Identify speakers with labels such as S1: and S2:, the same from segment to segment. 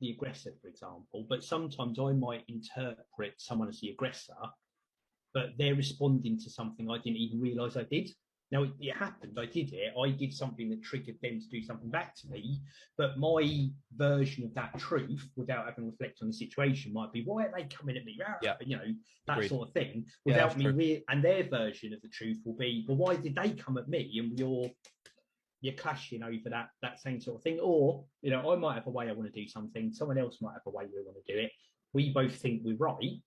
S1: the aggressor, for example, but sometimes I might interpret someone as the aggressor, but they're responding to something I didn't even realize I did. Now, it happened. I did it. I did something that triggered them to do something back to me. But my version of that truth, without having reflected on the situation, might be, why are they coming at me?
S2: Yeah.
S1: You know, that
S2: Agreed.
S1: sort of thing.
S2: Yeah,
S1: Without
S2: that's true.
S1: and their version of the truth will be, well, why did they come at me? And you're clashing over that same sort of thing. Or, you know, I might have a way I want to do something. Someone else might have a way they want to do it. We both think we're right.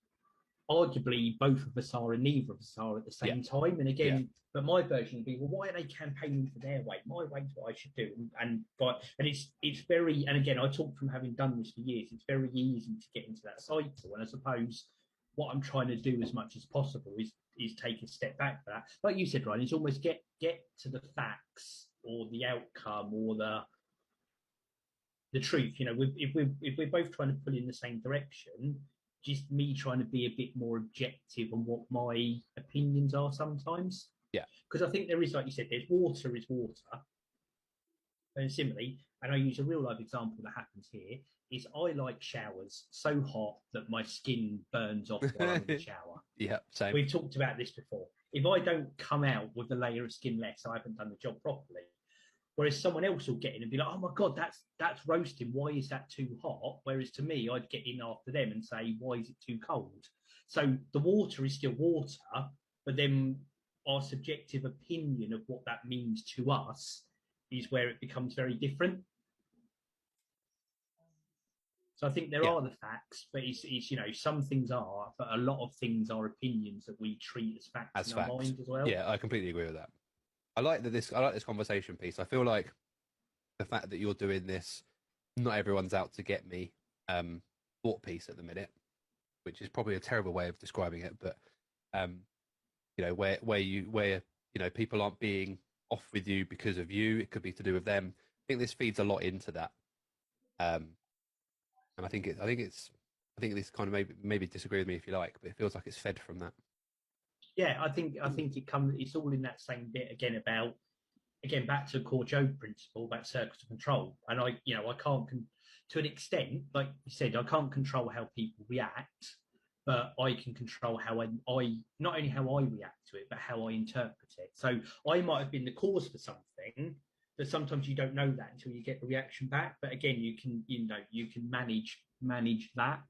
S1: Arguably, both of us are and neither of us are at the
S2: Yeah.
S1: same time. And
S2: Yeah.
S1: again, but my version would be, well, why are they campaigning for their way? My way is what I should do. And it's very, and again, I talk from having done this for years. It's very easy to get into that cycle. And I suppose what I'm trying to do as much as possible is take a step back for that. Like you said, Ryan, it's almost get to the facts or the outcome or the truth. You know, if we're both trying to pull in the same direction, just me trying to be a bit more objective on what my opinions are sometimes.
S2: Yeah.
S1: Because I think there is, like you said, there's water is water. And similarly, and I use a real life example that happens here, is I like showers so hot that my skin burns off while I'm in the shower.
S2: Yeah, same.
S1: We've talked about this before. If I don't come out with a layer of skin less, I haven't done the job properly. Whereas someone else will get in and be like, "Oh my god, that's roasting. Why is that too hot?" Whereas to me, I'd get in after them and say, "Why is it too cold?" So the water is still water, but then our subjective opinion of what that means to us is where it becomes very different. So I think there
S2: Yeah,
S1: are the facts, but it's you know some things are, but a lot of things are opinions that we treat as facts
S2: as
S1: in our
S2: facts.
S1: mind as well.
S2: Yeah, I completely agree with that. I like this conversation piece. I feel like the fact that you're doing this, not everyone's out to get me, thought piece at the minute, which is probably a terrible way of describing it, but um, you know, where you know people aren't being off with you because of you. It could be to do with them. I think this feeds a lot into that, um, and I think this kind of maybe disagree with me if you like, but it feels like it's fed from that.
S1: Yeah, I think it's all in that same bit again about again back to core Joe principle about circles of control. And I can't to an extent, like you said, I can't control how people react, but I can control how I not only how I react to it, but how I interpret it. So I might have been the cause for something, but sometimes you don't know that until you get the reaction back. But again, you can manage that.